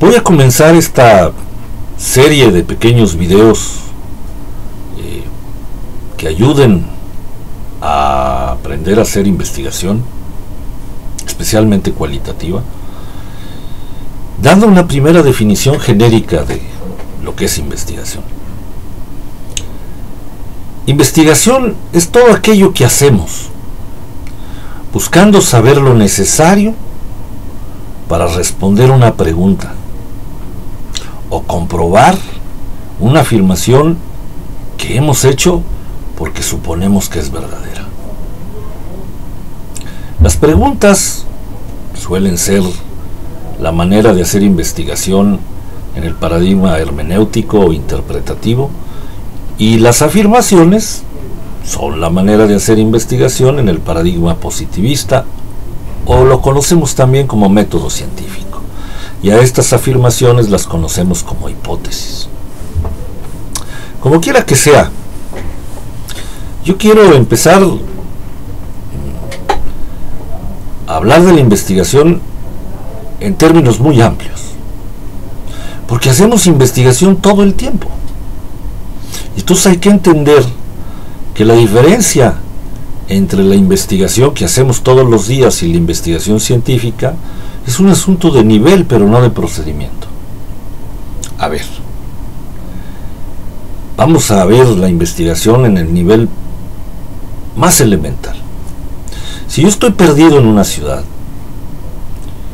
Voy a comenzar esta serie de pequeños videos que ayuden a aprender a hacer investigación, especialmente cualitativa, dando una primera definición genérica de lo que es investigación. Investigación es todo aquello que hacemos buscando saber lo necesario para responder una pregunta o comprobar una afirmación que hemos hecho porque suponemos que es verdadera. Las preguntas suelen ser la manera de hacer investigación en el paradigma hermenéutico o interpretativo, y las afirmaciones son la manera de hacer investigación en el paradigma positivista, o lo conocemos también como método científico, y a estas afirmaciones las conocemos como hipótesis. Como quiera que sea, yo quiero empezar a hablar de la investigación en términos muy amplios, porque hacemos investigación todo el tiempo. Entonces hay que entender que la diferencia entre la investigación que hacemos todos los días y la investigación científica es un asunto de nivel, pero no de procedimiento. A ver, vamos a ver la investigación en el nivel más elemental. Si yo estoy perdido en una ciudad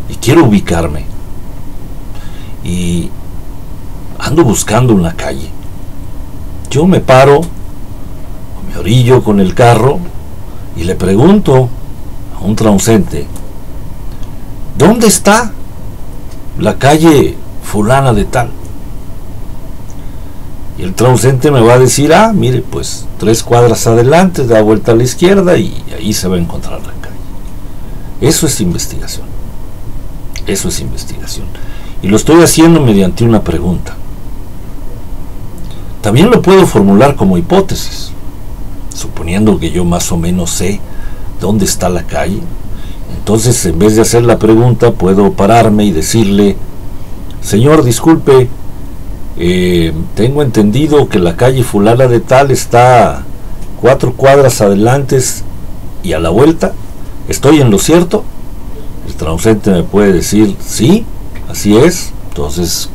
y quiero ubicarme y ando buscando una calle, yo me paro o me orillo con el carro y le pregunto a un transeúnte: ¿dónde está la calle fulana de tal? Y el transeúnte me va a decir: mire, pues 3 cuadras adelante, da vuelta a la izquierda y ahí se va a encontrar la calle. Eso es investigación. Eso es investigación. Y lo estoy haciendo mediante una pregunta. También lo puedo formular como hipótesis, suponiendo que yo más o menos sé dónde está la calle. Entonces, en vez de hacer la pregunta, puedo pararme y decirle: señor, disculpe, tengo entendido que la calle fulana de tal está 4 cuadras adelante y a la vuelta. ¿Estoy en lo cierto? El transeúnte me puede decir: sí, así es. Entonces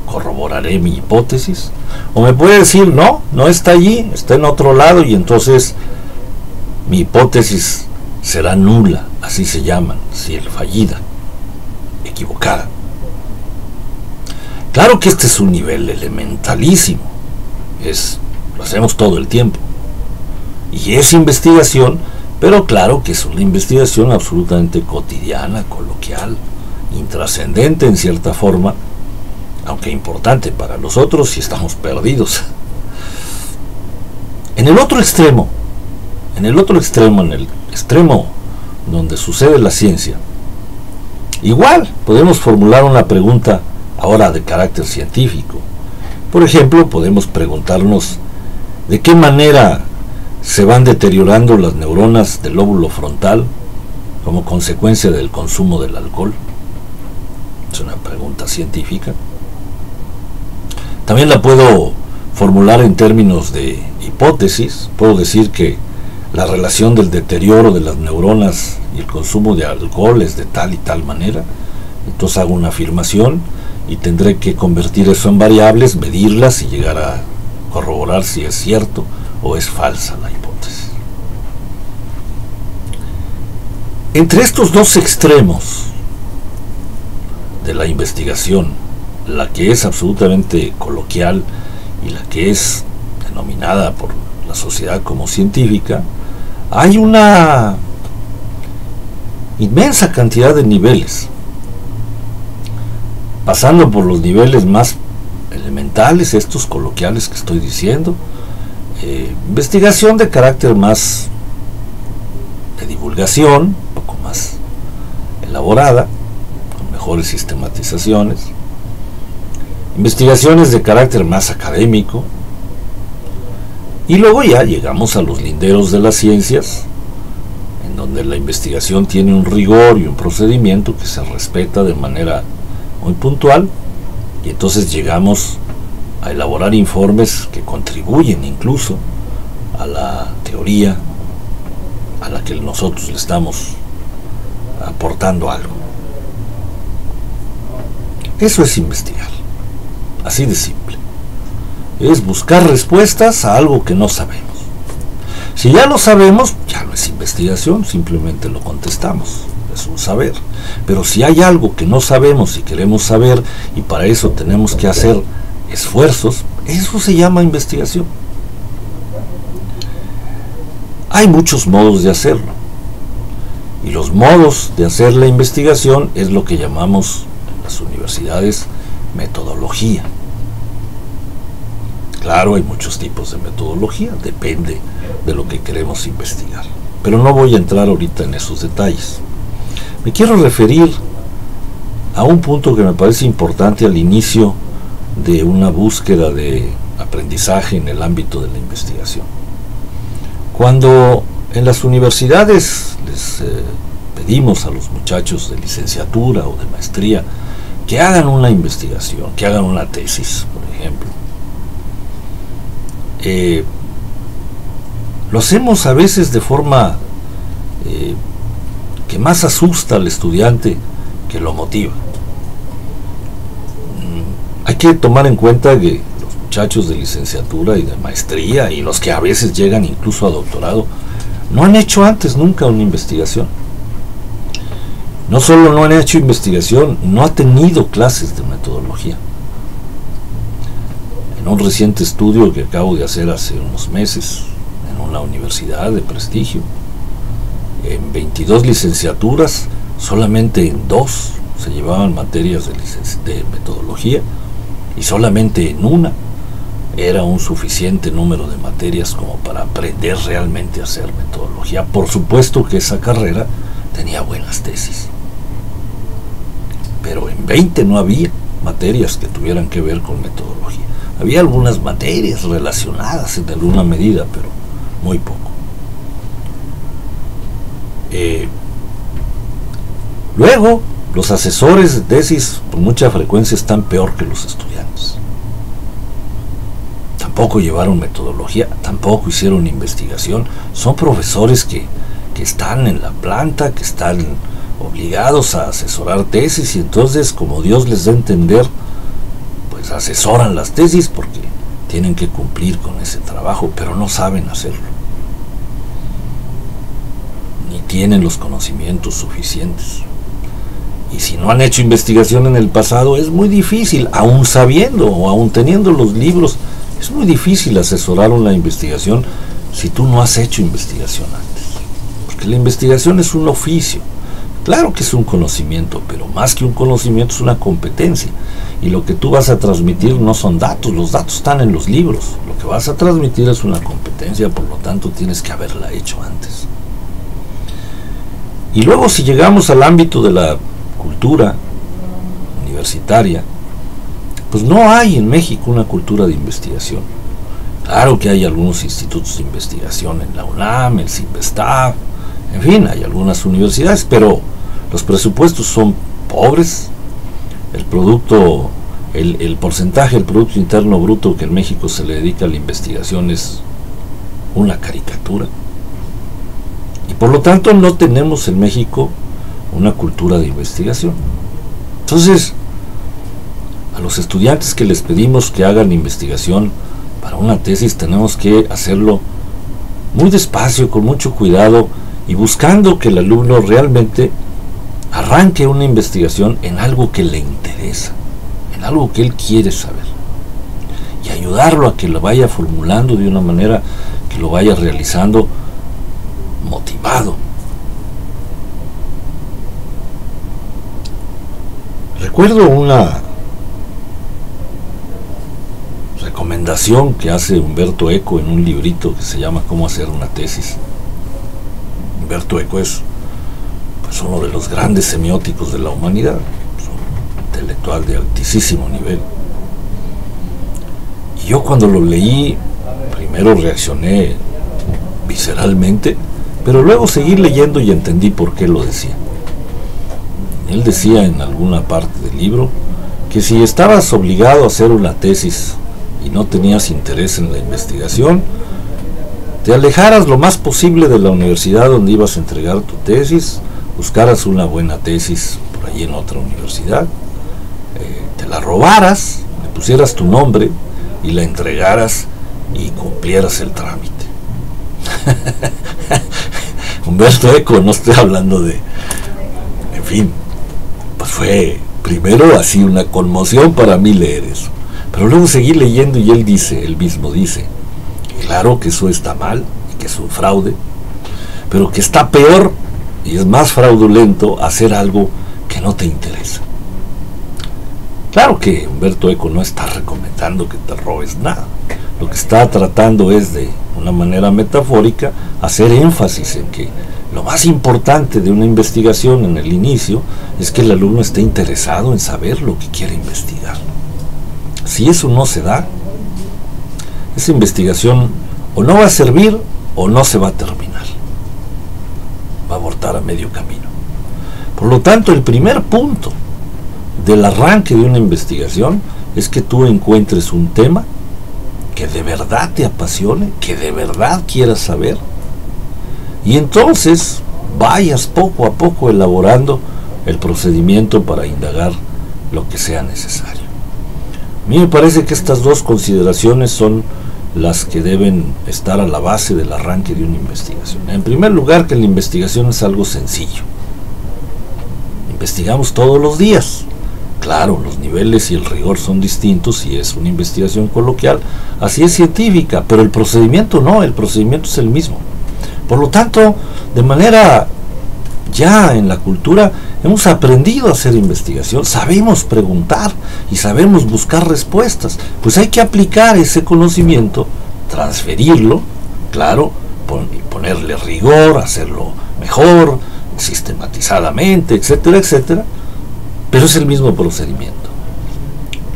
corroboraré mi hipótesis. O me puede decir: no, no está allí, está en otro lado, y entonces mi hipótesis será nula, así se llaman, si es fallida, equivocada. Claro que este es un nivel elementalísimo, lo hacemos todo el tiempo, y es investigación, pero claro que es una investigación absolutamente cotidiana, coloquial, intrascendente en cierta forma, aunque importante para nosotros si estamos perdidos. En el extremo donde sucede la ciencia, igual podemos formular una pregunta ahora de carácter científico. Por ejemplo, podemos preguntarnos: ¿de qué manera se van deteriorando las neuronas del lóbulo frontal como consecuencia del consumo del alcohol? Es una pregunta científica. También la puedo formular en términos de hipótesis. Puedo decir que la relación del deterioro de las neuronas y el consumo de alcohol es de tal y tal manera. Entonces hago una afirmación y tendré que convertir eso en variables, medirlas y llegar a corroborar si es cierto o es falsa la hipótesis. Entre estos dos extremos de la investigación, la que es absolutamente coloquial y la que es denominada por la sociedad como científica, hay una inmensa cantidad de niveles, pasando por los niveles más elementales, estos coloquiales que estoy diciendo, investigación de carácter más de divulgación, un poco más elaborada, con mejores sistematizaciones, investigaciones de carácter más académico, y luego ya llegamos a los linderos de las ciencias, en donde la investigación tiene un rigor y un procedimiento que se respeta de manera muy puntual, Y entonces llegamos a elaborar informes que contribuyen incluso a la teoría a la que nosotros le estamos aportando algo. Eso es investigar, así de simple. Es buscar respuestas a algo que no sabemos. Si ya lo sabemos, ya no es investigación, simplemente lo contestamos, es un saber. Pero si hay algo que no sabemos y queremos saber, y para eso tenemos que hacer esfuerzos, eso se llama investigación. Hay muchos modos de hacerlo, y los modos de hacer la investigación es lo que llamamos en las universidades metodología. Claro, hay muchos tipos de metodología, depende de lo que queremos investigar, pero no voy a entrar ahorita en esos detalles. Me quiero referir a un punto que me parece importante al inicio de una búsqueda de aprendizaje en el ámbito de la investigación. Cuando en las universidades les pedimos a los muchachos de licenciatura o de maestría que hagan una investigación, que hagan una tesis, por ejemplo, lo hacemos a veces de forma que más asusta al estudiante que lo motiva. Hay que tomar en cuenta que los muchachos de licenciatura y de maestría, y los que a veces llegan incluso a doctorado, no han hecho antes nunca una investigación. No solo no han hecho investigación, no han tenido clases de metodología. En un reciente estudio que acabo de hacer hace unos meses en una universidad de prestigio, en 22 licenciaturas, solamente en 2 se llevaban materias de metodología, y solamente en una era un suficiente número de materias como para aprender realmente a hacer metodología. Por supuesto que esa carrera tenía buenas tesis, pero en 20 no había materias que tuvieran que ver con metodología. Había algunas materias relacionadas en alguna medida, pero muy poco. Luego, los asesores de tesis con mucha frecuencia están peor que los estudiantes. Tampoco llevaron metodología, tampoco hicieron investigación. Son profesores que están en la planta, que están obligados a asesorar tesis, y entonces, como Dios les da a entender, pues asesoran las tesis porque tienen que cumplir con ese trabajo, pero no saben hacerlo, ni tienen los conocimientos suficientes. Y si no han hecho investigación en el pasado, es muy difícil, aún sabiendo o aún teniendo los libros, es muy difícil asesorar una investigación si tú no has hecho investigación antes. Porque la investigación es un oficio. Claro que es un conocimiento, pero más que un conocimiento es una competencia. Y lo que tú vas a transmitir no son datos, los datos están en los libros. Lo que vas a transmitir es una competencia, por lo tanto tienes que haberla hecho antes. Y luego, si llegamos al ámbito de la cultura universitaria, pues no hay en México una cultura de investigación. Claro que hay algunos institutos de investigación en la UNAM, el CINVESTAB, en fin, hay algunas universidades, pero los presupuestos son pobres. El producto, el porcentaje del Producto Interno Bruto que en México se le dedica a la investigación es una caricatura. Y por lo tanto no tenemos en México una cultura de investigación. Entonces, a los estudiantes que les pedimos que hagan investigación para una tesis, tenemos que hacerlo muy despacio, con mucho cuidado, y buscando que el alumno realmente arranque una investigación en algo que le interesa, en algo que él quiere saber, y ayudarlo a que lo vaya formulando de una manera que lo vaya realizando motivado. Recuerdo una recomendación que hace Humberto Eco en un librito que se llama Cómo hacer una tesis. Humberto Eco es pues uno de los grandes semióticos de la humanidad, es un intelectual de altísimo nivel. Y yo cuando lo leí, primero reaccioné visceralmente, pero luego seguí leyendo y entendí por qué lo decía. Él decía en alguna parte del libro que si estabas obligado a hacer una tesis y no tenías interés en la investigación, te alejaras lo más posible de la universidad donde ibas a entregar tu tesis, buscaras una buena tesis por allí en otra universidad, te la robaras, le pusieras tu nombre y la entregaras y cumplieras el trámite. Humberto Eco, no estoy hablando de... En fin, pues fue primero así una conmoción para mí leer eso. Pero luego seguí leyendo y él mismo dice, claro que eso está mal y que es un fraude, pero que está peor y es más fraudulento hacer algo que no te interesa. Claro que Humberto Eco no está recomendando que te robes nada. Lo que está tratando es, de una manera metafórica, hacer énfasis en que lo más importante de una investigación en el inicio es que el alumno esté interesado en saber lo que quiere investigar. Si eso no se da, esa investigación o no va a servir o no se va a terminar. Va a abortar a medio camino. Por lo tanto, el primer punto del arranque de una investigación es que tú encuentres un tema que de verdad te apasione, que de verdad quieras saber, y entonces vayas poco a poco elaborando el procedimiento para indagar lo que sea necesario. A mí me parece que estas dos consideraciones son las que deben estar a la base del arranque de una investigación. En primer lugar, que la investigación es algo sencillo. Investigamos todos los días. Claro, los niveles y el rigor son distintos si es una investigación coloquial, así es científica, pero el procedimiento no, el procedimiento es el mismo. Por lo tanto, de manera ya en la cultura hemos aprendido a hacer investigación, sabemos preguntar y sabemos buscar respuestas. Pues hay que aplicar ese conocimiento, transferirlo, claro, ponerle rigor, hacerlo mejor, sistematizadamente, etcétera, etcétera. Pero es el mismo procedimiento.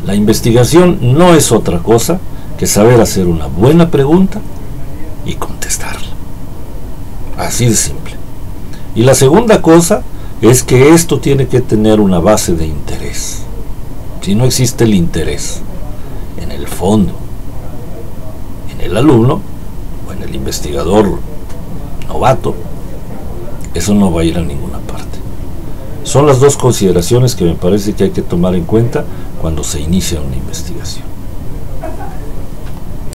La investigación no es otra cosa que saber hacer una buena pregunta y contestarla. Así de simple. Y la segunda cosa es que esto tiene que tener una base de interés. Si no existe el interés en el fondo, en el alumno o en el investigador novato, eso no va a ir a ninguna parte. Son las dos consideraciones que me parece que hay que tomar en cuenta cuando se inicia una investigación.